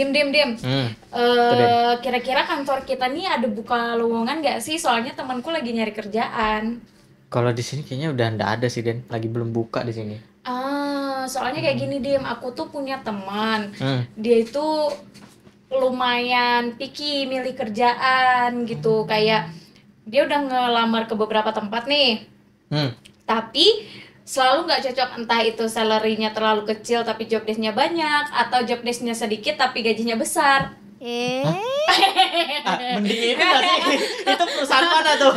Dim. Tuh, Den. Kira-kira kantor kita nih ada buka lowongan nggak sih? Soalnya temanku lagi nyari kerjaan. Kalau di sini kayaknya udah nggak ada sih, Den. Lagi belum buka di sini. Soalnya kayak gini Dim, aku tuh punya teman. Hmm. Dia itu lumayan picky milih kerjaan gitu. Kayak dia udah ngelamar ke beberapa tempat nih. Hmm. Tapi selalu nggak cocok, entah itu salary-nya terlalu kecil tapi job desk-nya banyak, atau job desk-nya sedikit tapi gajinya besar. Mending itu nggak sih? Itu perusahaan mana tuh?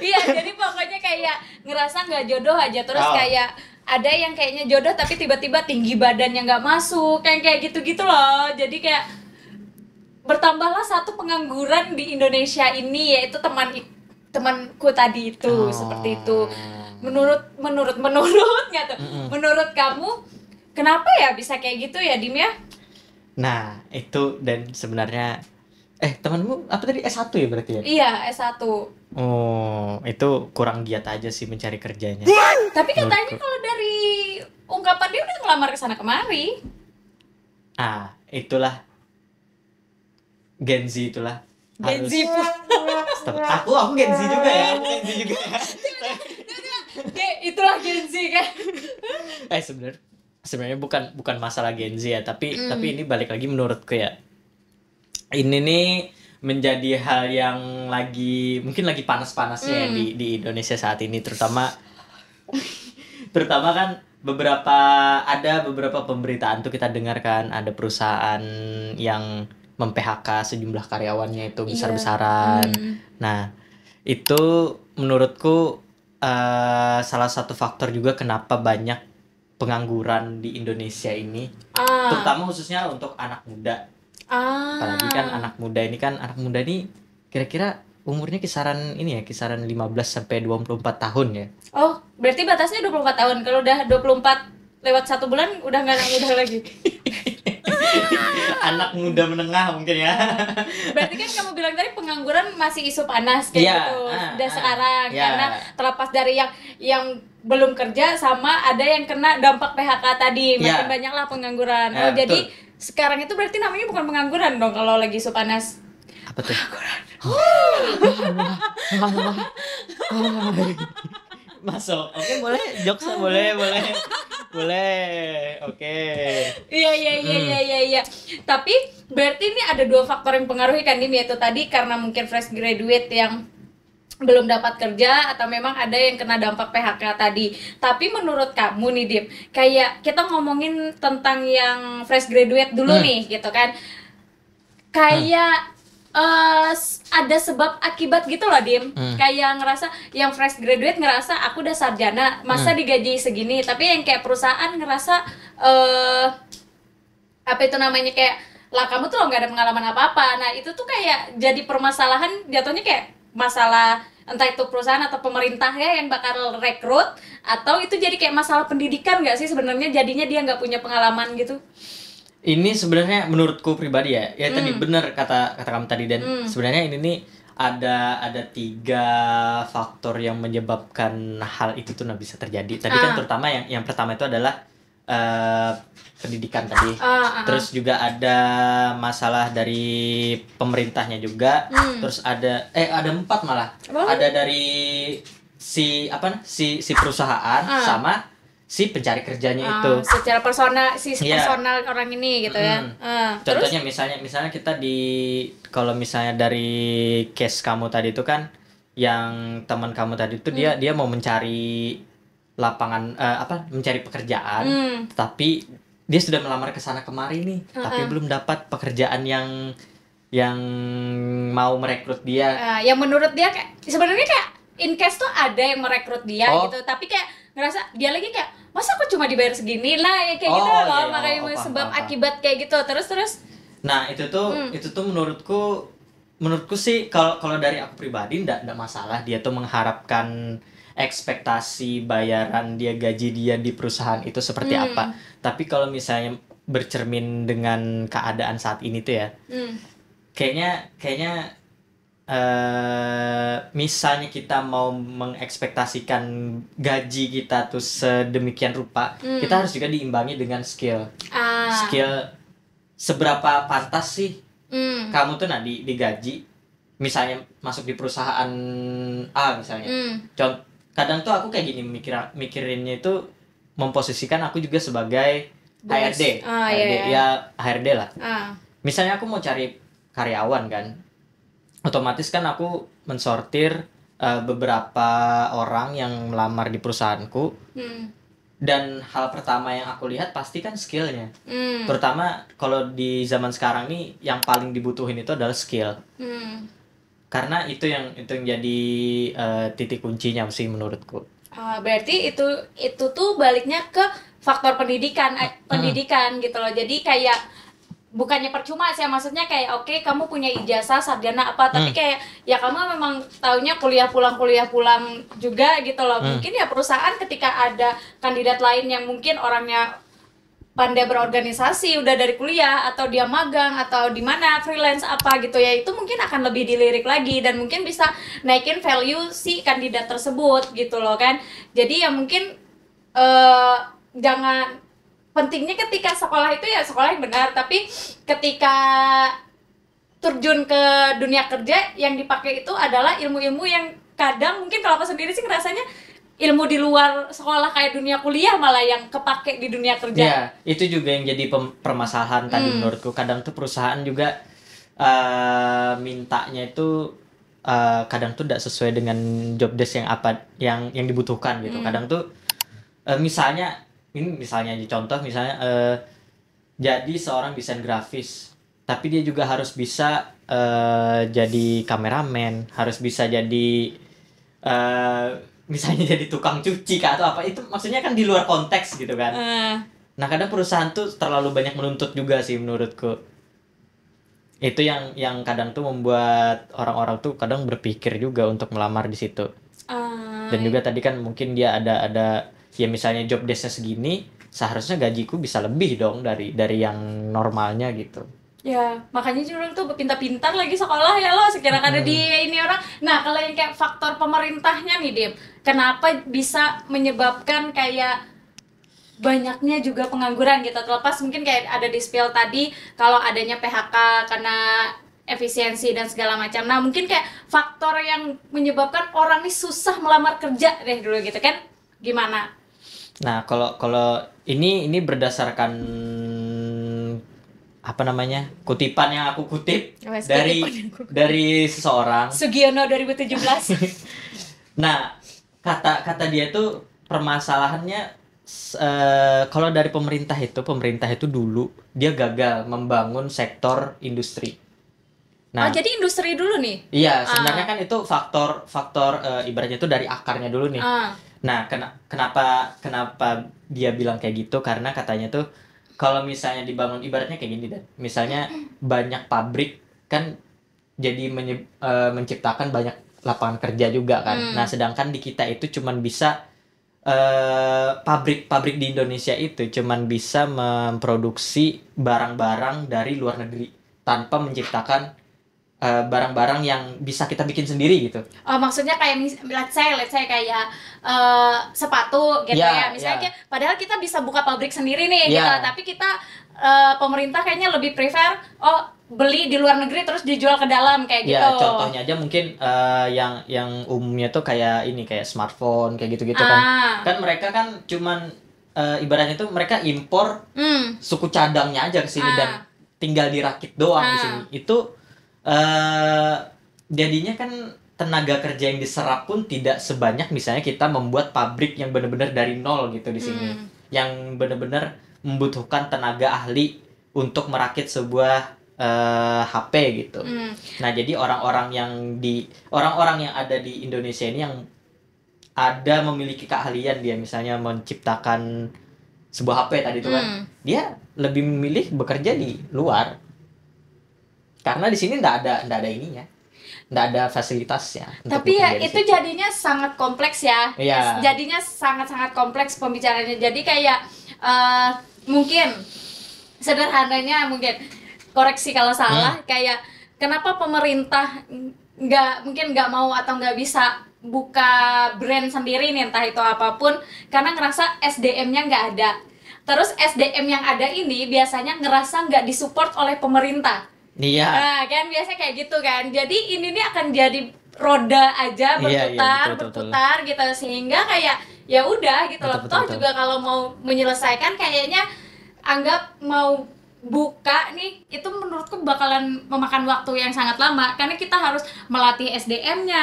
Iya, jadi pokoknya kayak ngerasa nggak jodoh aja. Terus Oh. kayak ada yang kayaknya jodoh tapi tiba-tiba tinggi badannya nggak masuk, kayak gitu-gitu loh. Jadi kayak bertambahlah satu pengangguran di Indonesia ini, yaitu temanku tadi itu. Seperti itu. Menurutnya tuh. Menurut kamu kenapa ya bisa kayak gitu ya, Dim ya? Nah, itu dan sebenarnya temanmu apa tadi S1 ya berarti ya? Iya, S1. Oh, itu kurang giat aja sih mencari kerjanya. Tapi katanya Menurutku. kalau dari ungkapan dia udah ngelamar ke sana kemari. Itulah Gen Z itulah. Gen Z. Stop. Aku Gen Z juga ya. Aku Gen Z juga ya. Itulah Gen Z kan. Sebenarnya bukan masalah Gen Z ya, tapi ini balik lagi menurutku ya. Ini nih menjadi hal yang mungkin lagi panas-panasnya ya di Indonesia saat ini, terutama kan ada beberapa pemberitaan tuh kita dengarkan ada perusahaan yang mem-PHK sejumlah karyawannya itu besar-besaran. Nah, itu menurutku salah satu faktor juga kenapa banyak pengangguran di Indonesia ini, terutama khususnya untuk anak muda. Apalagi kan anak muda ini kira-kira umurnya kisaran 15 sampai 24 tahun ya. Oh, berarti batasnya 24 tahun. Kalau udah 24 lewat 1 bulan udah nggak anak muda lagi. Anak muda menengah mungkin ya. Berarti kan kamu bilang tadi pengangguran masih isu panas kayak gitu. Udah sekarang karena terlepas dari yang belum kerja sama ada yang kena dampak PHK tadi, makin banyaklah pengangguran. Jadi sekarang itu berarti namanya bukan pengangguran dong kalau lagi isu panas. Apa tuh? Masuk. Oke, boleh. Jokes boleh. Oke. Iya. Tapi berarti ini ada 2 faktor yang mempengaruhi kan, Dim, yaitu tadi karena mungkin fresh graduate yang belum dapat kerja, atau memang ada yang kena dampak PHK tadi. Tapi menurut kamu nih, Dim, kayak kita ngomongin tentang yang fresh graduate dulu nih gitu kan. Kayak ada sebab akibat gitu loh, Dim. Kayak ngerasa yang fresh graduate ngerasa aku udah sarjana, masa digaji segini. Tapi yang kayak perusahaan ngerasa apa itu namanya, kayak lah kamu tuh nggak ada pengalaman apa-apa. Nah itu tuh kayak jadi permasalahan, jatuhnya kayak masalah entah itu perusahaan atau pemerintah ya yang bakal rekrut, atau itu jadi kayak masalah pendidikan nggak sih sebenarnya, jadinya dia nggak punya pengalaman gitu. Ini sebenarnya menurutku pribadi ya tadi benar kata kamu tadi, dan sebenarnya ini nih ada 3 faktor yang menyebabkan hal itu tuh bisa terjadi. Tadi kan terutama yang pertama itu adalah pendidikan tadi. Terus juga ada masalah dari pemerintahnya juga. Terus ada 4 malah. Ada dari si perusahaan sama si pencari kerjanya itu. Secara personal personal orang ini gitu ya. Contohnya misalnya kita kalau misalnya dari case kamu tadi itu kan, yang teman kamu tadi itu dia mau mencari lapangan mencari pekerjaan, tapi dia sudah melamar ke sana kemari nih, tapi belum dapat pekerjaan yang mau merekrut dia. Yang menurut dia kayak sebenarnya kayak in case tuh ada yang merekrut dia gitu, tapi kayak ngerasa dia lagi kayak masa aku cuma dibayar segini lah ya, kayak gitu loh. Makanya sebab akibat kayak gitu terus. Nah itu tuh menurutku sih kalau dari aku pribadi ndak masalah dia tuh mengharapkan ekspektasi bayaran dia, gaji dia di perusahaan itu seperti apa. Tapi kalau misalnya bercermin dengan keadaan saat ini tuh ya, kayaknya misalnya kita mau mengekspektasikan gaji kita tuh sedemikian rupa, kita harus juga diimbangi dengan skill. skill seberapa pantas sih kamu tuh digaji, misalnya masuk di perusahaan A misalnya. Kadang tuh aku kayak gini mikirinnya itu memposisikan aku juga sebagai HRD. HRD lah. Misalnya aku mau cari karyawan kan, otomatis kan aku mensortir beberapa orang yang melamar di perusahaanku. Dan hal pertama yang aku lihat pasti kan skillnya. Terutama kalau di zaman sekarang nih yang paling dibutuhin itu adalah skill. Karena itu yang jadi titik kuncinya sih menurutku. Berarti itu tuh baliknya ke faktor pendidikan gitu loh. Jadi kayak bukannya percuma sih, maksudnya kayak oke, kamu punya ijazah sarjana apa, tapi kayak ya kamu memang taunya kuliah pulang juga gitu loh. Mungkin ya perusahaan ketika ada kandidat lain yang mungkin orangnya pandai berorganisasi udah dari kuliah, atau dia magang atau di mana freelance apa gitu ya, itu mungkin akan lebih dilirik lagi dan mungkin bisa naikin value si kandidat tersebut gitu loh kan. Jadi ya mungkin jangan, pentingnya ketika sekolah itu ya sekolah yang benar, tapi ketika terjun ke dunia kerja yang dipakai itu adalah ilmu-ilmu yang kadang mungkin kalau aku sendiri sih ngerasanya ilmu di luar sekolah kayak dunia kuliah malah yang kepake di dunia kerja. Ya, itu juga yang jadi permasalahan tadi menurutku. Kadang tuh perusahaan juga mintanya itu kadang tuh tidak sesuai dengan job desk yang apa yang dibutuhkan gitu. Kadang tuh misalnya contoh misalnya jadi seorang desain grafis, tapi dia juga harus bisa jadi kameramen, harus bisa jadi misalnya jadi tukang cuci atau apa, itu maksudnya kan di luar konteks gitu kan. Nah kadang perusahaan tuh terlalu banyak menuntut juga sih menurutku. Itu yang kadang tuh membuat orang-orang tuh kadang berpikir juga untuk melamar di situ. Dan juga tadi kan mungkin dia ada ya misalnya job desk-nya segini, seharusnya gajiku bisa lebih dong dari yang normalnya gitu. Ya, makanya juga tuh pintar-pintar lagi sekolah ya lo, sekiranya ada di ini orang. Nah, kalau yang kayak faktor pemerintahnya nih, Dim, kenapa bisa menyebabkan kayak banyaknya juga pengangguran gitu? Terlepas mungkin kayak ada di spill tadi, kalau adanya PHK karena efisiensi dan segala macam. Nah, mungkin kayak faktor yang menyebabkan orang ini susah melamar kerja deh dulu gitu kan? Gimana? Nah, kalau ini berdasarkan apa namanya, kutipan yang aku kutip dari seseorang, Sugiono 2017. Nah, kata dia tuh permasalahannya kalau dari pemerintah itu dulu dia gagal membangun sektor industri. Nah, jadi industri dulu nih? Iya, sebenarnya kan itu faktor ibaratnya itu dari akarnya dulu nih. Nah, kenapa dia bilang kayak gitu? Karena katanya tuh kalau misalnya dibangun ibaratnya kayak gini dan misalnya banyak pabrik kan jadi menciptakan banyak lapangan kerja juga kan. Nah, sedangkan di kita itu cuman bisa pabrik di Indonesia itu cuman bisa memproduksi barang-barang dari luar negeri tanpa menciptakan barang-barang yang bisa kita bikin sendiri gitu. Oh, maksudnya kayak let's say kayak sepatu gitu ya. Misalnya padahal kita bisa buka pabrik sendiri nih gitu, tapi kita pemerintah kayaknya lebih prefer beli di luar negeri terus dijual ke dalam kayak gitu. Ya, contohnya aja mungkin yang umumnya tuh kayak smartphone kayak gitu-gitu kan. Kan mereka kan cuman ibaratnya tuh mereka impor suku cadangnya aja ke sini dan tinggal dirakit doang di sini. Itu jadinya kan tenaga kerja yang diserap pun tidak sebanyak misalnya kita membuat pabrik yang benar-benar dari nol gitu di sini, yang benar-benar membutuhkan tenaga ahli untuk merakit sebuah HP gitu. Nah, jadi orang-orang yang ada di Indonesia ini yang ada memiliki keahlian, dia misalnya menciptakan sebuah HP tadi itu kan, dia lebih memilih bekerja di luar. Karena di sini nggak ada ininya, nggak ada fasilitasnya. Tapi ya itu jadinya sangat kompleks ya. Jadinya sangat kompleks pembicaraannya. Jadi kayak mungkin sederhananya, mungkin koreksi kalau salah, kayak kenapa pemerintah nggak mau atau nggak bisa buka brand sendiri nih, entah itu apapun, karena ngerasa SDM-nya nggak ada. Terus SDM yang ada ini biasanya ngerasa nggak disupport oleh pemerintah. Iya. Nah, kan biasanya kayak gitu kan. Jadi ini nih akan jadi roda aja berputar, berputar gitu, sehingga kayak ya udah gitu loh. Toh juga kalau mau menyelesaikan kayaknya anggap mau buka nih, itu menurutku bakalan memakan waktu yang sangat lama karena kita harus melatih SDM-nya,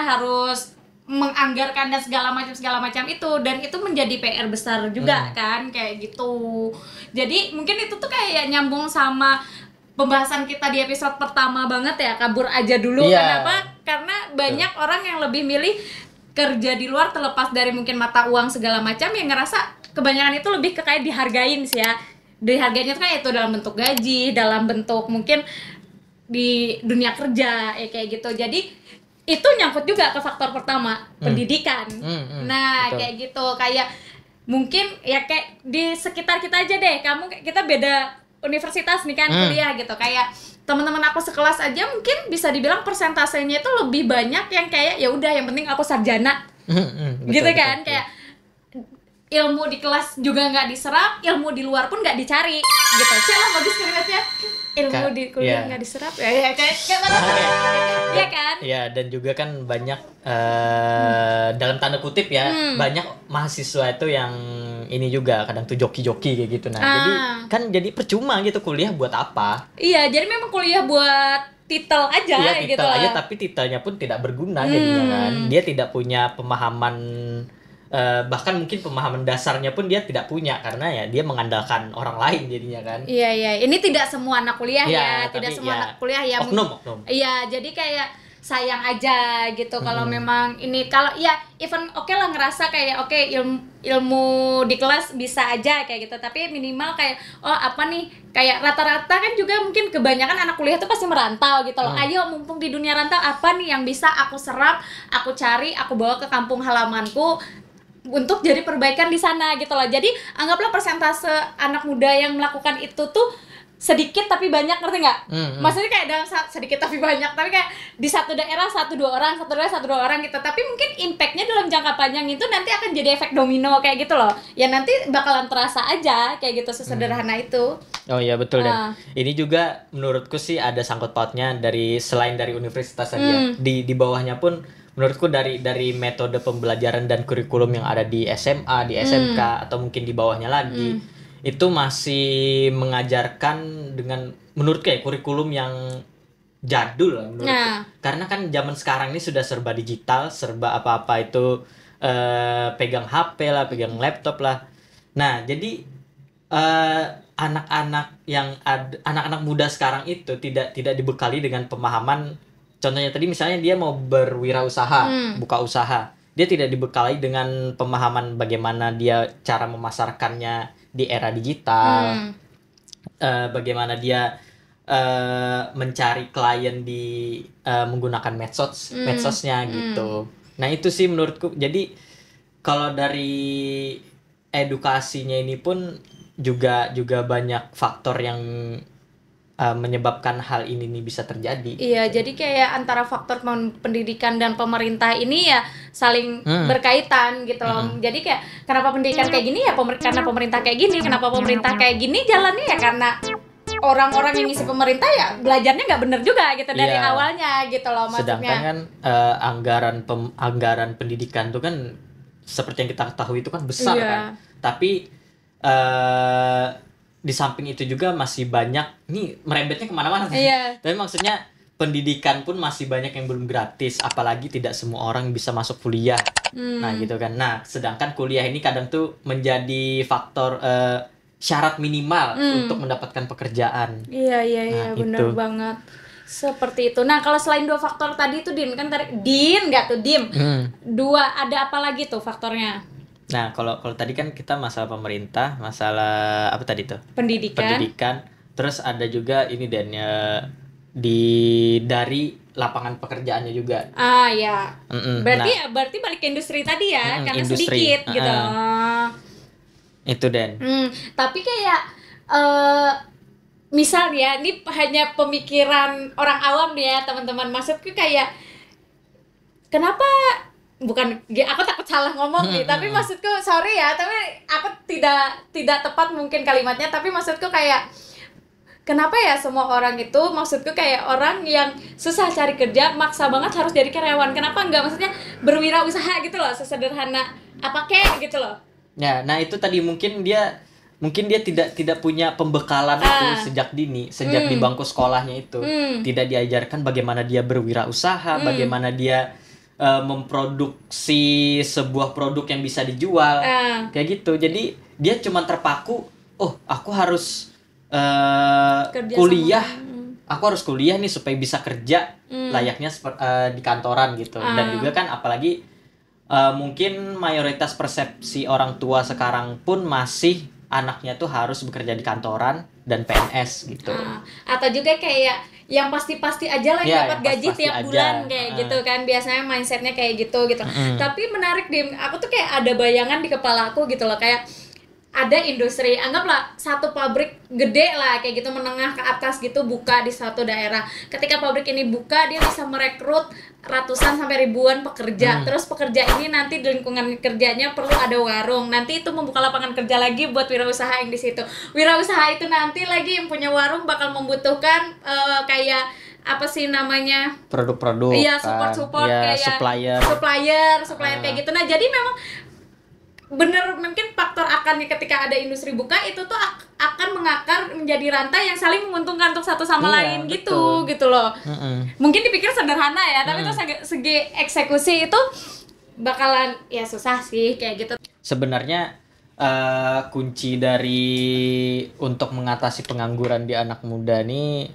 harus menganggarkan dan segala macam itu, dan itu menjadi PR besar juga kan kayak gitu. Jadi mungkin itu tuh kayak nyambung sama pembahasan kita di episode pertama banget ya, kabur aja dulu. Kenapa? Karena banyak orang yang lebih milih kerja di luar terlepas dari mungkin mata uang segala macam, yang ngerasa kebanyakan itu lebih ke kayak dihargain sih ya. Dihargainya tuh kan itu dalam bentuk gaji, dalam bentuk mungkin di dunia kerja kayak gitu. Jadi itu nyangkut juga ke faktor pertama, pendidikan. Nah, betul. Kayak gitu, kayak mungkin ya kayak di sekitar kita aja deh. Kita beda universitas nih kan, kuliah gitu. Kayak teman-teman aku sekelas aja mungkin bisa dibilang persentasenya itu lebih banyak yang kayak ya udah yang penting aku sarjana. Gitu kan, betul. Kayak ilmu di kelas juga nggak diserap, ilmu di luar pun nggak dicari gitu. Celah bagus kalimatnya, ilmu di kuliah nggak diserap ya kayak ya kan. Ya, dan juga kan banyak dalam tanda kutip ya, banyak mahasiswa itu yang ini juga kadang tuh joki-joki kayak gitu. Nah, jadi kan jadi percuma gitu kuliah buat apa? Iya, jadi memang kuliah buat titel aja gitu. Titel aja, tapi titelnya pun tidak berguna jadinya kan. Dia tidak punya pemahaman, bahkan mungkin pemahaman dasarnya pun dia tidak punya karena ya dia mengandalkan orang lain jadinya kan. Iya, ini tidak semua anak kuliah ya, tidak semua anak kuliah ya. Oknum. Iya, jadi kayak sayang aja gitu kalau memang ini, kalau ya even oke lah ngerasa kayak ilmu di kelas bisa aja kayak gitu, tapi minimal kayak apa nih, kayak rata-rata kan juga mungkin kebanyakan anak kuliah tuh pasti merantau gitu loh. Ayo mumpung di dunia rantau, apa nih yang bisa aku serap, aku cari, aku bawa ke kampung halamanku untuk jadi perbaikan di sana gitu loh. Jadi anggaplah persentase anak muda yang melakukan itu tuh sedikit tapi banyak, ngerti nggak? Maksudnya kayak dalam sedikit tapi banyak, tapi kayak di satu daerah satu dua orang gitu. Tapi mungkin impactnya dalam jangka panjang itu nanti akan jadi efek domino kayak gitu loh. Ya nanti bakalan terasa aja kayak gitu, sesederhana itu. Oh iya betul. Dan ini juga menurutku sih ada sangkut pautnya dari selain dari universitas saja. Di bawahnya pun menurutku dari metode pembelajaran dan kurikulum yang ada di SMA, di SMK atau mungkin di bawahnya lagi, itu masih mengajarkan dengan menurutku ya kurikulum yang jadul lah menurutku. Karena kan zaman sekarang ini sudah serba digital, serba apa-apa itu pegang HP lah, pegang laptop lah. Nah, jadi anak-anak muda sekarang itu tidak dibekali dengan pemahaman. Contohnya tadi misalnya dia mau berwirausaha, buka usaha, dia tidak dibekali dengan pemahaman bagaimana dia cara memasarkannya di era digital, bagaimana dia mencari klien di menggunakan medsosnya gitu. Nah itu sih menurutku. Jadi kalau dari edukasinya ini pun juga gitu. Faktor yang menyebabkan hal ini nih bisa terjadi. Iya, jadi kayak antara faktor pendidikan dan pemerintah ini ya saling berkaitan gitu loh. Jadi kayak kenapa pendidikan kayak gini ya karena pemerintah kayak gini, kenapa pemerintah kayak gini jalannya ya karena orang-orang yang ngisi pemerintah ya belajarnya nggak bener juga gitu dari awalnya gitu loh maksudnya. Sedangkan kan anggaran pendidikan tuh kan seperti yang kita ketahui itu kan besar kan. Tapi di samping itu juga masih banyak, nih merembetnya kemana-mana. Tapi maksudnya pendidikan pun masih banyak yang belum gratis, apalagi tidak semua orang bisa masuk kuliah. Nah gitu kan. Nah sedangkan kuliah ini kadang tuh menjadi faktor syarat minimal untuk mendapatkan pekerjaan. Iya, benar banget. Seperti itu. Nah kalau selain dua faktor tadi tuh Dim, dua, ada apa lagi tuh faktornya? Nah, kalau tadi kan kita masalah pemerintah, masalah apa tadi tuh? Pendidikan. Terus ada juga ini dan dari lapangan pekerjaannya juga. Ya. Berarti balik ke industri tadi ya, karena industri, sedikit gitu. Itu Dan. Tapi kayak misal ya, ini hanya pemikiran orang awam nih ya, teman-teman. Maksudku kayak kenapa aku takut salah ngomong nih, tapi maksudku sorry ya, tapi aku tidak tepat mungkin kalimatnya, tapi maksudku kayak kenapa ya semua orang itu, maksudku kayak orang yang susah cari kerja maksa banget harus jadi karyawan, kenapa enggak maksudnya berwirausaha gitu loh, sesederhana apa kek gitu loh. Ya, nah itu tadi mungkin dia tidak punya pembekalan itu sejak dini, sejak di bangku sekolahnya itu tidak diajarkan bagaimana dia berwirausaha, bagaimana dia memproduksi sebuah produk yang bisa dijual, kayak gitu. Jadi dia cuma terpaku, oh aku harus kuliah, aku harus kuliah nih supaya bisa kerja layaknya di kantoran gitu. Dan juga kan apalagi mungkin mayoritas persepsi orang tua sekarang pun masih anaknya tuh harus bekerja di kantoran dan PNS gitu. Atau juga kayak yang pasti-pasti aja lah Ya, dapat yang gaji pasti-pasti tiap aja. bulan kayak gitu kan, biasanya mindsetnya kayak gitu. Tapi menarik Dim, aku tuh kayak ada bayangan di kepala aku gitu loh, kayak ada industri, anggaplah satu pabrik gede lah kayak gitu, menengah ke atas gitu, buka di suatu daerah. Ketika pabrik ini buka, dia bisa merekrut ratusan sampai ribuan pekerja. Terus pekerja ini nanti di lingkungan kerjanya perlu ada warung. Nanti itu membuka lapangan kerja lagi buat wirausaha yang di situ. Wirausaha itu nanti lagi yang punya warung bakal membutuhkan kayak apa sih namanya, Produk-produk, iya, support ya, kayak supplier kayak gitu. Nah jadi memang bener, mungkin faktor akarnya ketika ada industri buka itu tuh akan mengakar menjadi rantai yang saling menguntungkan untuk satu sama lain gitu loh. Mungkin dipikir sederhana ya, tapi itu segi eksekusi itu bakalan ya susah sih kayak gitu. Sebenarnya kunci dari untuk mengatasi pengangguran di anak muda nih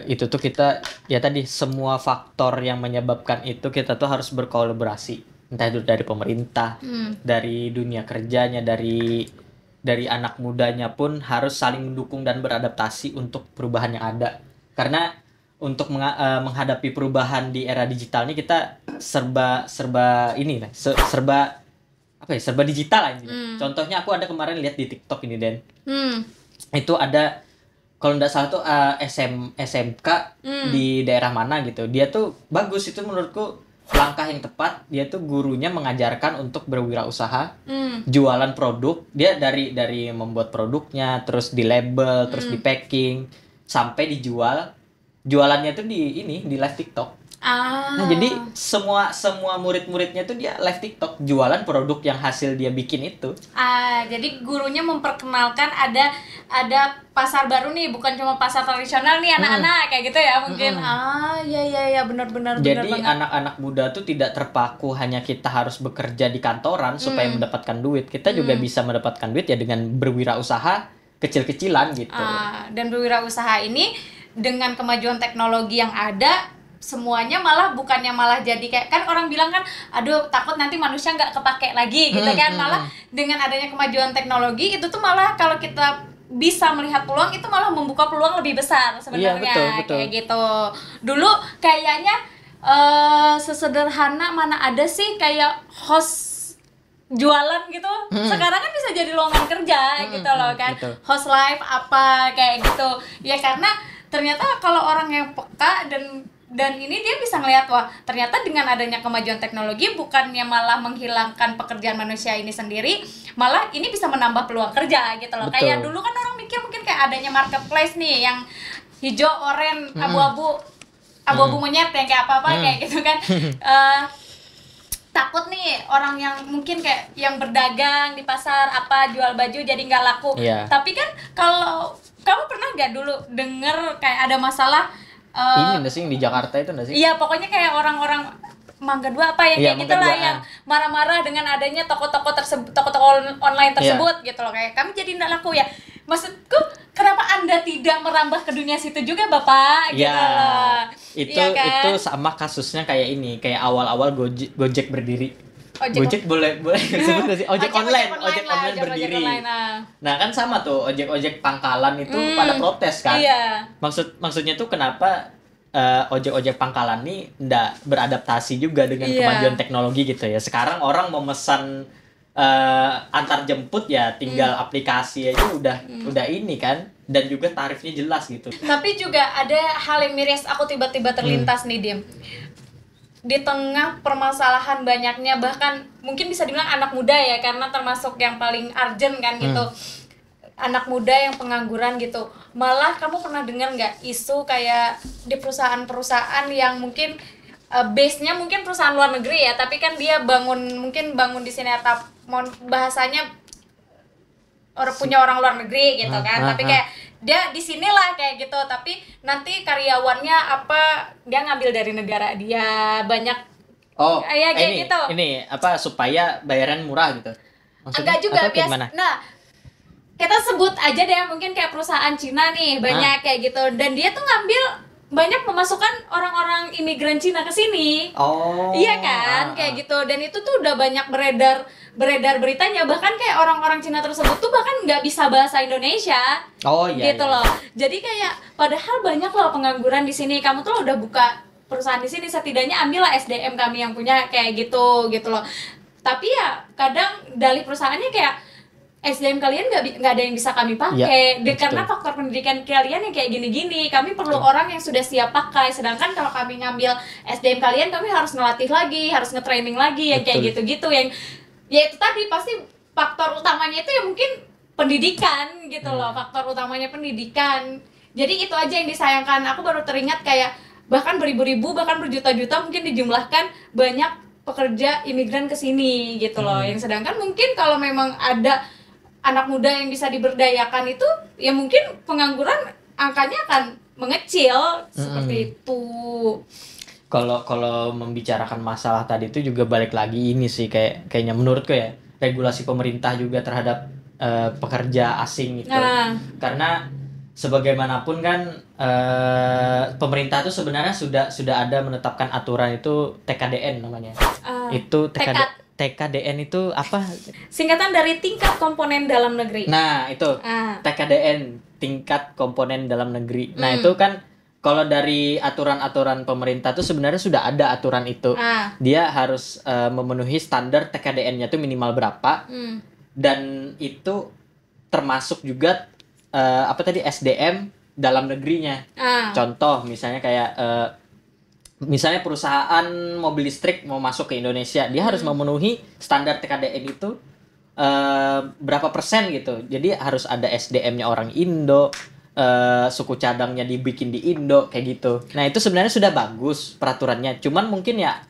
itu tuh kita ya tadi semua faktor yang menyebabkan itu kita tuh harus berkolaborasi, entah itu dari pemerintah, dari dunia kerjanya, dari anak mudanya pun harus saling mendukung dan beradaptasi untuk perubahan yang ada. Karena untuk menghadapi perubahan di era digital ini kita serba digital aja. Contohnya aku ada kemarin lihat di TikTok ini Den. Itu ada kalau nggak salah tuh SMK di daerah mana gitu. Dia tuh bagus, itu menurutku langkah yang tepat. Dia tuh gurunya mengajarkan untuk berwirausasaha, jualan produk. Dia dari membuat produknya, terus di label, terus di packing, sampai dijual. Jualannya tuh di live TikTok. Nah, jadi semua murid-muridnya tuh dia live TikTok, jualan produk yang hasil dia bikin itu. Jadi gurunya memperkenalkan ada pasar baru nih, bukan cuma pasar tradisional nih anak-anak kayak gitu ya mungkin. Iya benar. Jadi anak-anak muda tuh tidak terpaku hanya kita harus bekerja di kantoran supaya mendapatkan duit. Kita juga bisa mendapatkan duit ya dengan berwirausaha kecil-kecilan gitu. Dan berwirausaha ini dengan kemajuan teknologi yang ada, semuanya bukannya malah jadi kayak, kan orang bilang kan aduh takut nanti manusia nggak kepake lagi gitu kan. Malah dengan adanya kemajuan teknologi itu tuh malah kalau kita bisa melihat peluang, itu malah membuka peluang lebih besar sebenarnya. Iya, betul. Kayak gitu. Dulu kayaknya sesederhana mana ada sih kayak host jualan gitu. Sekarang kan bisa jadi lowongan kerja gitu loh kan. Betul. Host live apa kayak gitu. Ya karena ternyata kalau orang yang peka dan ini dia bisa ngelihat, wah ternyata dengan adanya kemajuan teknologi bukannya malah menghilangkan pekerjaan manusia ini sendiri, malah ini bisa menambah peluang kerja gitu loh. Betul. Kayak dulu kan orang mikir mungkin kayak adanya marketplace nih yang hijau, oranye, abu-abu monyet yang kayak apa-apa kayak gitu kan. Takut nih orang yang mungkin kayak yang berdagang di pasar apa jual baju jadi nggak laku. Tapi kan kalau kamu pernah nggak dulu denger kayak ada masalah ini nggak sih di Jakarta itu nggak sih? Iya, pokoknya kayak orang-orang Mangga 2 apa yang kayak gitulah yang marah-marah dengan adanya toko-toko online tersebut gitu loh, kayak kami jadi nggak laku ya. Maksudku kenapa Anda tidak merambah ke dunia situ juga Bapak gitu loh. Itu sama kasusnya kayak ini, kayak awal-awal Gojek berdiri. Gojek boleh sebut nggak sih? Ojek online berdiri. Nah kan sama tuh ojek pangkalan itu pada protes kan. Maksudnya tuh kenapa ojek pangkalan nih nggak beradaptasi juga dengan kemajuan teknologi gitu ya. Sekarang orang memesan antar jemput ya tinggal aplikasi aja udah ini kan, dan juga tarifnya jelas gitu. Tapi juga ada hal yang miris aku tiba-tiba terlintas nih Dim. di tengah permasalahan banyaknya, bahkan mungkin bisa dibilang anak muda ya, karena termasuk yang paling urgent kan gitu, anak muda yang pengangguran gitu. Malah kamu pernah dengar nggak isu kayak di perusahaan-perusahaan yang mungkin base-nya mungkin perusahaan luar negeri ya, tapi kan dia mungkin bangun di sini, atau bahasanya punya orang luar negeri gitu kan, tapi kayak dia di sinilah kayak gitu, tapi nanti karyawannya apa dia ngambil dari negara dia banyak. Kayak ini, gitu. Ini apa supaya bayaran murah gitu? Maksudnya, enggak juga biasa. Gimana? Nah, kita sebut aja deh mungkin kayak perusahaan Cina nih banyak kayak gitu, dan dia tuh ngambil banyak memasukkan orang-orang imigran Cina ke sini. Iya kan, kayak gitu. Dan itu tuh udah banyak beredar beritanya, bahkan kayak orang-orang Cina tersebut tuh bahkan nggak bisa bahasa Indonesia. Gitu loh. Jadi kayak padahal banyak loh pengangguran di sini. Kamu tuh udah buka perusahaan di sini, setidaknya ambillah SDM kami yang punya kayak gitu loh. Tapi ya kadang dalih perusahaannya kayak SDM kalian nggak ada yang bisa kami pakai, karena faktor pendidikan kalian yang kayak gini-gini. Kami perlu orang yang sudah siap pakai. Sedangkan kalau kami ngambil SDM kalian, kami harus ngelatih lagi, harus nge-training lagi yang kayak gitu-gitu. Yang ya itu tadi pasti faktor utamanya itu ya mungkin pendidikan gitu loh. Faktor utamanya pendidikan. Jadi itu aja yang disayangkan. Aku baru teringat kayak bahkan beribu-ribu, bahkan berjuta-juta mungkin dijumlahkan banyak pekerja imigran ke sini gitu loh. Yang sedangkan mungkin kalau memang ada anak muda yang bisa diberdayakan itu, ya mungkin pengangguran angkanya akan mengecil seperti itu. Kalau membicarakan masalah tadi itu juga balik lagi ini sih kayaknya menurutku ya, regulasi pemerintah juga terhadap pekerja asing itu. Karena sebagaimanapun kan pemerintah itu sebenarnya sudah ada menetapkan aturan itu TKDN namanya. Itu TKDN itu apa? Singkatan dari tingkat komponen dalam negeri. Nah, itu. TKDN, tingkat komponen dalam negeri. Nah, itu kan kalau dari aturan-aturan pemerintah tuh sebenarnya sudah ada aturan itu. Dia harus memenuhi standar TKDN-nya tuh minimal berapa. Dan itu termasuk juga SDM dalam negerinya. Contoh misalnya kayak misalnya perusahaan mobil listrik mau masuk ke Indonesia, dia harus memenuhi standar TKDN itu berapa persen gitu. Jadi harus ada SDM-nya orang Indo, suku cadangnya dibikin di Indo kayak gitu. Nah, itu sebenarnya sudah bagus peraturannya. Cuman mungkin ya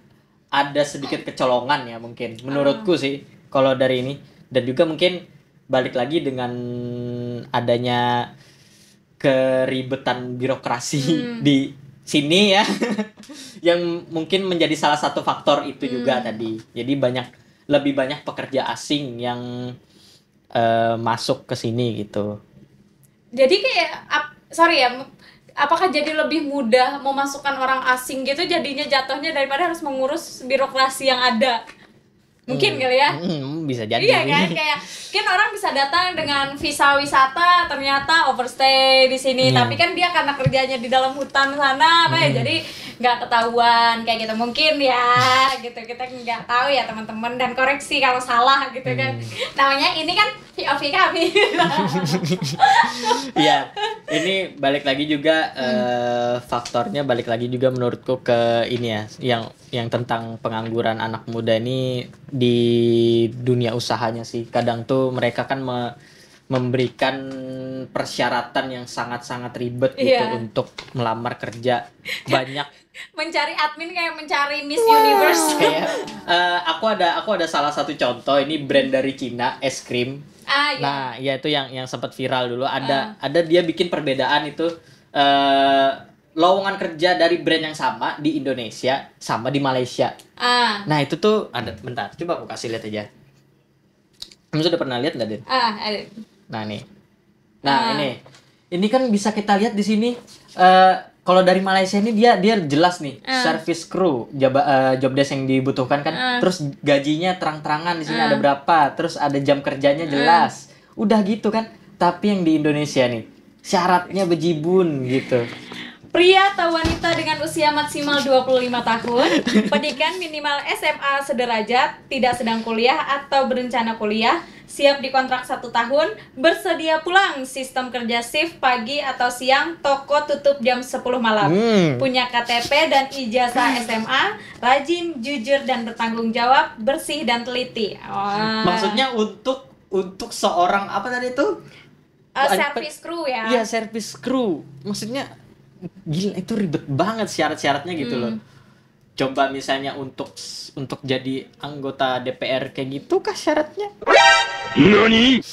ada sedikit kecolongan ya mungkin menurutku sih kalau dari ini. Dan juga mungkin balik lagi dengan adanya keribetan birokrasi di sini ya yang mungkin menjadi salah satu faktor itu juga tadi. Jadi lebih banyak pekerja asing yang masuk ke sini gitu. Jadi kayak apakah jadi lebih mudah memasukkan orang asing gitu jadinya jatuhnya daripada harus mengurus birokrasi yang ada? Mungkin kali ya? Bisa jadi. Iya kan, kayak kan orang bisa datang dengan visa wisata, ternyata overstay di sini, tapi kan dia karena kerjanya di dalam hutan sana, jadi nggak ketahuan kayak gitu. Mungkin ya, gitu kita nggak tahu ya teman-teman, dan koreksi kalau salah gitu kan. Namanya ini kan POV kami. Iya, ini balik lagi juga faktornya balik lagi juga menurutku ke ini ya, yang tentang pengangguran anak muda ini di dunia usahanya sih. Kadang tuh mereka kan memberikan persyaratan yang sangat-sangat ribet gitu untuk melamar kerja. Banyak mencari admin kayak mencari Miss Universe. Kayak aku ada salah satu contoh, ini brand dari Cina, es krim. Nah, ya itu yang sempat viral dulu. Ada dia bikin perbedaan itu lowongan kerja dari brand yang sama di Indonesia sama di Malaysia. Nah, itu tuh bentar, coba aku kasih lihat aja. Kamu sudah pernah lihat nggak, Din? Ada. Nah, nih. Nah, ini kan bisa kita lihat di sini. Kalau dari Malaysia ini dia jelas nih, service crew, job desk yang dibutuhkan kan. Terus gajinya terang-terangan di sini ada berapa, terus ada jam kerjanya jelas. Udah gitu kan. Tapi yang di Indonesia nih, syaratnya bejibun gitu. Pria atau wanita dengan usia maksimal 25 tahun, pendidikan minimal SMA sederajat, tidak sedang kuliah atau berencana kuliah, siap dikontrak 1 tahun, bersedia pulang, sistem kerja shift pagi atau siang, toko tutup jam 10 malam, punya KTP dan ijazah SMA, rajin, jujur dan bertanggung jawab, bersih dan teliti. Maksudnya untuk seorang apa tadi itu? Service crew ya. Iya, service crew. Maksudnya gila, itu ribet banget syarat-syaratnya gitu loh. Coba misalnya untuk jadi anggota DPR kayak gitu kah syaratnya? NANI?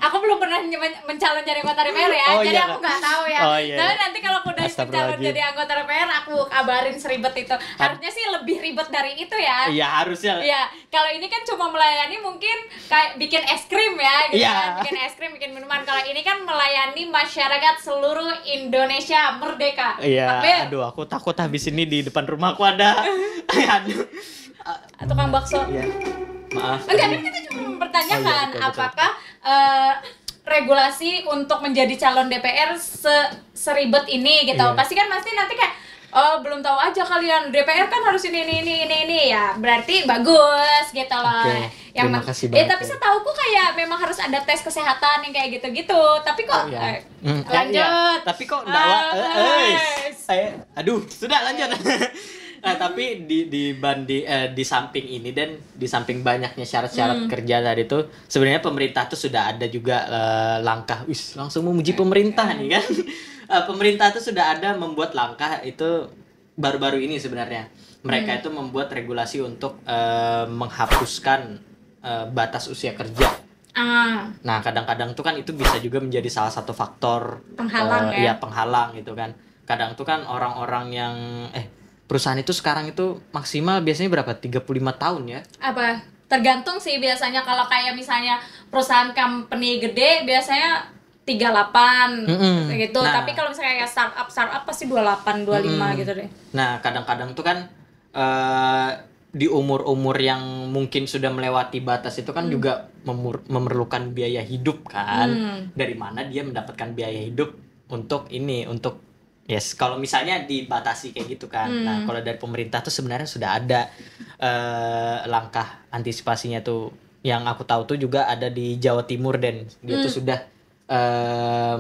Aku belum pernah mencalon jadi anggota DPR ya, Oh, jadi iya, aku Kak. nggak tahu ya. Oh, iya. Tapi nanti kalau aku udah mencalon Astagfirullahaladzim. jadi anggota DPR, aku kabarin seribet itu. Harusnya sih lebih ribet dari itu ya. Iya, harusnya. Iya, kalau ini kan cuma melayani mungkin kayak bikin es krim ya, gitu Iya. kan, bikin es krim, bikin minuman. Kalau ini kan melayani masyarakat seluruh Indonesia merdeka. Iya, Takbir. aduh aku takut habis ini di depan rumahku ada aduh. Tukang bakso. Iya. Maaf. Enggak, kan kita cuma mempertanyakan Oh, iya, betul, betul. apakah regulasi untuk menjadi calon DPR seribet ini gitu. Iya. Pasti nanti kayak belum tahu aja kalian, DPR kan harus ini ya. Berarti bagus gitu loh. Oke, terima kasih banget tapi ya. setauku kayak memang harus ada tes kesehatan yang kayak gitu-gitu. Tapi kok Iya. lanjut. Iya. Tapi kok aduh, sudah lanjut. Nah, tapi di samping ini dan di samping banyaknya syarat-syarat kerja tadi itu sebenarnya pemerintah tuh sudah ada juga langkah, langsung memuji pemerintah nih kan. Pemerintah tuh sudah ada membuat langkah itu baru-baru ini sebenarnya. Mereka itu membuat regulasi untuk menghapuskan batas usia kerja. Nah, kadang-kadang tuh kan itu bisa juga menjadi salah satu faktor Penghalang ya. Iya, penghalang gitu kan. Kadang tuh kan orang-orang yang perusahaan itu sekarang itu maksimal biasanya berapa? 35 tahun ya? Apa? Tergantung sih biasanya, kalau kayak misalnya perusahaan company gede biasanya 38 gitu. Nah. Tapi kalau misalnya kayak startup pasti 28, 25 gitu deh. Nah, kadang-kadang tuh kan di umur-umur yang mungkin sudah melewati batas itu kan juga memerlukan biaya hidup kan. Dari mana dia mendapatkan biaya hidup untuk yes, kalau misalnya dibatasi kayak gitu kan. Nah, kalau dari pemerintah tuh sebenarnya sudah ada langkah antisipasinya tuh. Yang aku tahu tuh juga ada di Jawa Timur, dan dia tuh sudah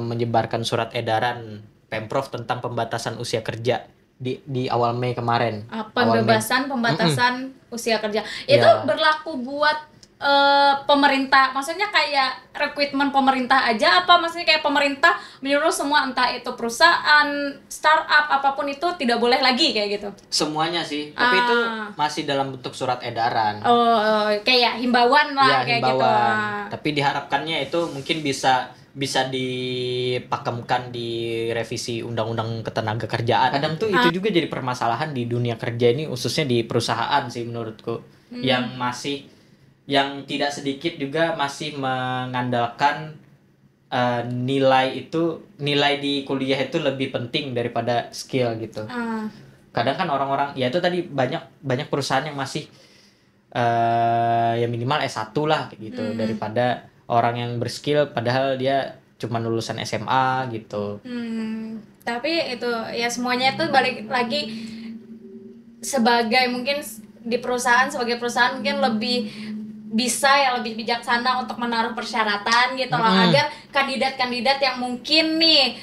menyebarkan surat edaran Pemprov tentang pembatasan usia kerja di awal Mei kemarin. Pembatasan usia kerja. Itu Ya. berlaku buat pemerintah, maksudnya kayak rekrutmen pemerintah aja, apa maksudnya kayak pemerintah menyuruh semua, entah itu perusahaan, startup, apapun itu tidak boleh lagi kayak gitu? Semuanya sih, tapi itu masih dalam bentuk surat edaran. Kayak himbauan lah, Ya, kayak gitu. himbauan. Tapi diharapkannya itu mungkin bisa dipakemkan di revisi undang-undang ketenagakerjaan. Kadang tuh itu juga jadi permasalahan di dunia kerja ini, khususnya di perusahaan sih menurutku. Yang tidak sedikit juga masih mengandalkan nilai di kuliah itu lebih penting daripada skill gitu. Kadang kan orang-orang, ya itu tadi banyak perusahaan yang masih ya minimal S1 lah kayak gitu, daripada orang yang berskill padahal dia cuma lulusan SMA gitu. Tapi itu ya semuanya itu balik lagi sebagai mungkin sebagai perusahaan mungkin lebih bisa ya, lebih bijaksana untuk menaruh persyaratan gitu loh, agar kandidat-kandidat yang mungkin nih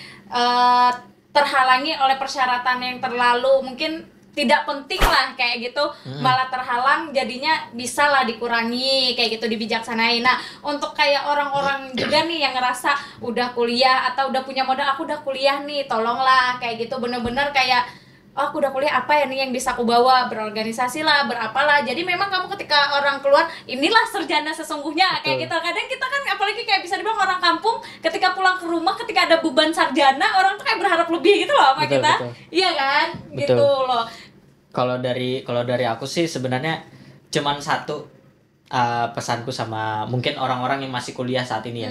terhalangi oleh persyaratan yang terlalu mungkin tidak penting lah kayak gitu, malah terhalang, jadinya bisa lah dikurangi kayak gitu, dibijaksanai. Nah, untuk kayak orang-orang juga nih yang ngerasa udah kuliah atau udah punya modal, aku udah kuliah nih, tolonglah kayak gitu, bener-bener kayak aku udah kuliah, apa ya nih yang bisa aku bawa, berorganisasi lah, berapalah. Jadi memang kamu ketika orang keluar, inilah sarjana sesungguhnya. Kayak gitu. Kadang kita kan apalagi kayak bisa dibilang orang kampung, ketika pulang ke rumah, ketika ada beban sarjana, orang tuh kayak berharap lebih gitu loh sama kita. Iya kan? Betul. Gitu loh. Kalau dari aku sih sebenarnya cuman satu pesanku sama mungkin orang-orang yang masih kuliah saat ini ya.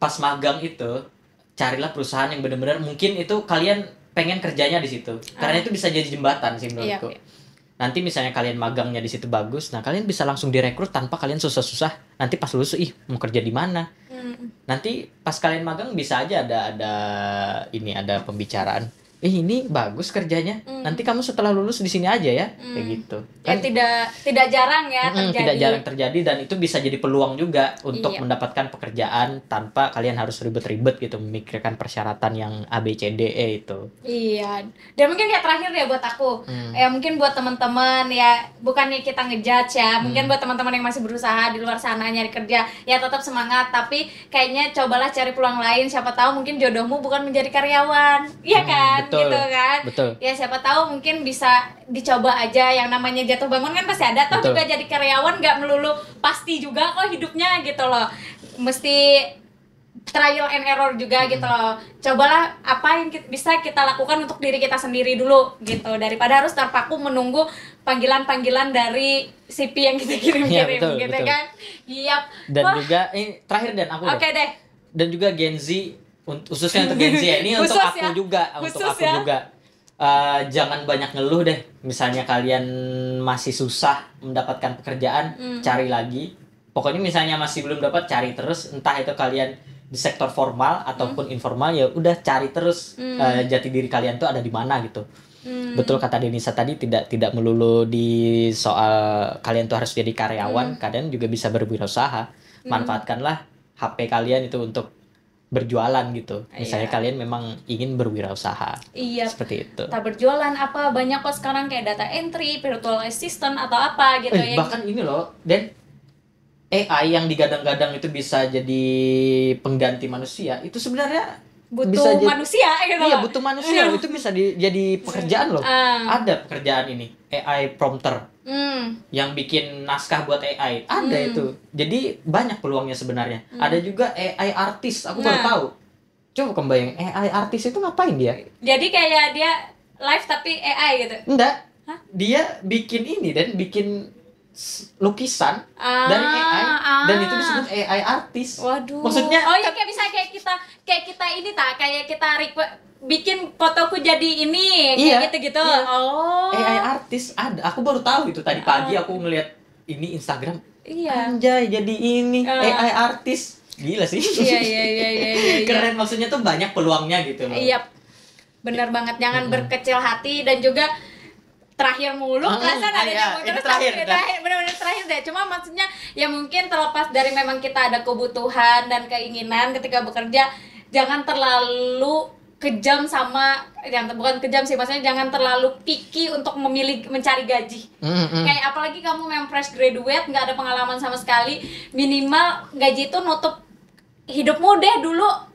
Pas magang itu carilah perusahaan yang benar-benar mungkin itu kalian pengen kerjanya di situ. Karena itu bisa jadi jembatan sih menurutku. Iya. Nanti misalnya kalian magangnya di situ bagus, nah kalian bisa langsung direkrut tanpa kalian susah-susah. Nanti pas lulus, mau kerja di mana? Nanti pas kalian magang bisa aja ada pembicaraan. Ini bagus kerjanya. Nanti kamu setelah lulus di sini aja ya, kayak gitu. Ya tidak jarang ya terjadi. Tidak jarang terjadi dan itu bisa jadi peluang juga untuk Iya. mendapatkan pekerjaan tanpa kalian harus ribet-ribet gitu memikirkan persyaratan yang A B C D E itu. Iya. Dan mungkin kayak terakhir ya buat aku. Ya mungkin buat teman-teman ya, bukannya kita ngejudge ya. Mungkin buat teman-teman yang masih berusaha di luar sana nyari kerja, ya tetap semangat, tapi kayaknya cobalah cari peluang lain. Siapa tahu mungkin jodohmu bukan menjadi karyawan. Iya kan? Betul. Gitu kan? Betul. Ya siapa tahu mungkin bisa dicoba aja, yang namanya jatuh bangun kan pasti ada. Toh Betul. juga jadi karyawan nggak melulu pasti juga kok hidupnya gitu loh. Mesti trial and error juga gitu loh. Cobalah apa yang bisa kita lakukan untuk diri kita sendiri dulu gitu, daripada harus terpaku menunggu panggilan-panggilan dari CV yang kita kirim-kirim Iya, betul, gitu betul. kan. Iya. Dan Wah, juga terakhir dan aku oke deh. dan juga Gen Z khususnya untuk Gen Z ya. Ini untuk Khusus aku ya. juga, Khusus untuk aku ya. juga. Jangan banyak ngeluh deh. Misalnya kalian masih susah mendapatkan pekerjaan, cari lagi. Pokoknya misalnya masih belum dapat, cari terus. Entah itu kalian di sektor formal ataupun informal, ya udah cari terus jati diri kalian tuh ada di mana gitu. Betul kata Denisa tadi, tidak melulu di soal kalian tuh harus jadi karyawan, kadang juga bisa berwirausaha. Manfaatkanlah HP kalian itu untuk berjualan gitu. Misalnya Iya. kalian memang ingin berwirausaha. Iya. Seperti itu. Tak berjualan apa banyak kok sekarang kayak data entry, virtual assistant atau apa gitu ya. Bahkan ini loh, Dan AI yang digadang-gadang itu bisa jadi pengganti manusia, itu sebenarnya butuh bisa manusia gitu Iya, loh. butuh manusia loh. Itu bisa jadi pekerjaan loh. Ada pekerjaan ini, AI prompter yang bikin naskah buat AI. Ada itu. Jadi banyak peluangnya sebenarnya. Ada juga AI artis, aku baru Nah. tahu. Coba kebayang, AI artis itu ngapain dia? Jadi kayak dia live tapi AI gitu. Enggak. Hah? Dia bikin ini dan bikin lukisan dari AI dan itu disebut AI artis. Waduh. Maksudnya oh iya kayak bisa kayak kita ini kayak kita bikin fotoku jadi ini Iya, kayak gitu-gitu. iya. Oh. AI artis ada. Aku baru tahu itu tadi pagi aku ngeliat ini Instagram. Iya. Anjay, jadi ini AI artis. Gila sih. Iya. Keren, maksudnya tuh banyak peluangnya gitu loh. Iya. Benar banget, jangan berkecil hati dan juga terakhir mulu perasaan ada iya, nyambung ini terus terakhir, benar-benar terakhir deh. Cuma maksudnya ya mungkin terlepas dari memang kita ada kebutuhan dan keinginan ketika bekerja, jangan terlalu kejam sama bukan kejam sih, maksudnya jangan terlalu picky untuk mencari gaji. Kayak apalagi kamu memang fresh graduate, nggak ada pengalaman sama sekali, minimal gaji itu nutup hidupmu deh dulu.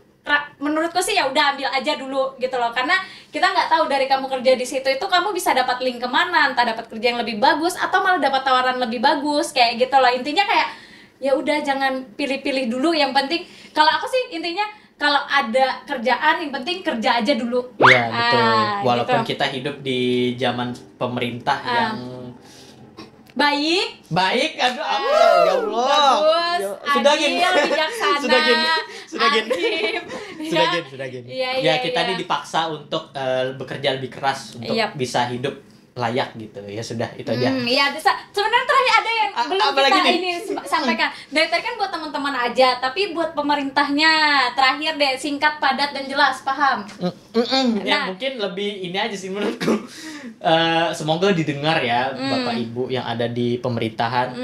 Menurutku sih ya udah ambil aja dulu gitu loh, karena kita nggak tahu dari kamu kerja di situ itu kamu bisa dapat link kemana, entah dapat kerja yang lebih bagus atau malah dapat tawaran lebih bagus kayak gitu loh. Intinya kayak ya udah jangan pilih-pilih dulu, yang penting kalau aku sih intinya kalau ada kerjaan yang penting kerja aja dulu. Iya, betul. Walaupun gitu. kita hidup di zaman pemerintah yang Baik, aduh ya Allah. bagus, Sudah adil, gini. bijaksana, Sudah gini. aktif, Sudah gini. Iya, Kita iya. nih dipaksa untuk bekerja lebih keras untuk Iya. bisa hidup layak gitu. Ya sudah, itu aja. Iya, sebenarnya terakhir ada yang belum apa kita lagi nih? ini sampaikan. Dari tadi kan buat teman-teman aja, tapi buat pemerintahnya terakhir deh, singkat, padat dan jelas, paham? Ya Nah. mungkin lebih ini aja sih menurutku. Semoga didengar ya Bapak Ibu yang ada di pemerintahan.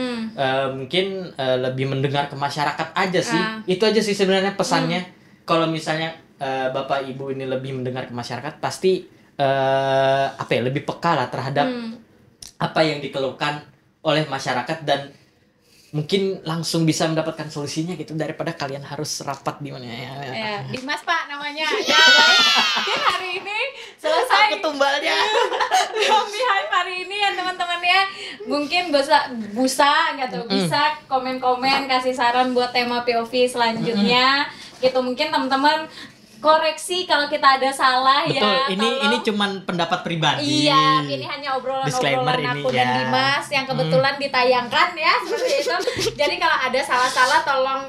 Mungkin lebih mendengar ke masyarakat aja sih. Itu aja sih sebenarnya pesannya. Kalau misalnya Bapak Ibu ini lebih mendengar ke masyarakat, pasti lebih peka lah terhadap apa yang dikeluhkan oleh masyarakat dan mungkin langsung bisa mendapatkan solusinya gitu, daripada kalian harus rapat di mana ya. Ya, Dimas Pak namanya. Ya, baik. Dia hari ini selesai. Aku tumbalnya. Long behind hari ini ya teman-teman ya. Mungkin bisa komen-komen, kasih saran buat tema POV selanjutnya. Gitu, mungkin teman-teman koreksi kalau kita ada salah. Betul, ya. ini cuman pendapat pribadi. Iya, ini hanya Disclaimer obrolan-obrolan ini aku ya. dan Dimas yang kebetulan ditayangkan ya seperti itu. Jadi kalau ada salah-salah tolong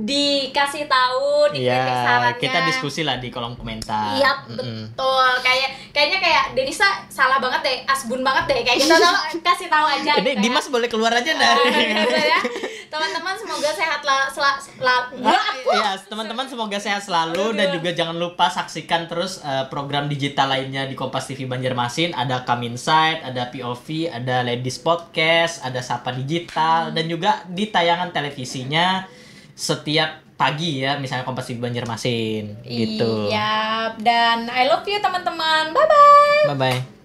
dikasih tahu, dikritik sarannya. Kita diskusi lah di kolom komentar. Iya, betul. Kayaknya kayak Denisa salah banget deh, asbun banget deh kayak gitu. Kasih tahu aja. Ini gitu ya. Dimas boleh keluar aja dari. Gitu ya. Teman-teman semoga sehat Ya, teman-teman semoga sehat selalu dan juga jangan lupa saksikan terus program digital lainnya di Kompas TV Banjarmasin. Ada Come Inside, ada POV, ada Ladies Podcast, ada Sapa Digital dan juga di tayangan televisinya setiap pagi ya, misalnya Kompas TV Banjarmasin gitu. Iya, dan I love you teman-teman. Bye bye. Bye bye.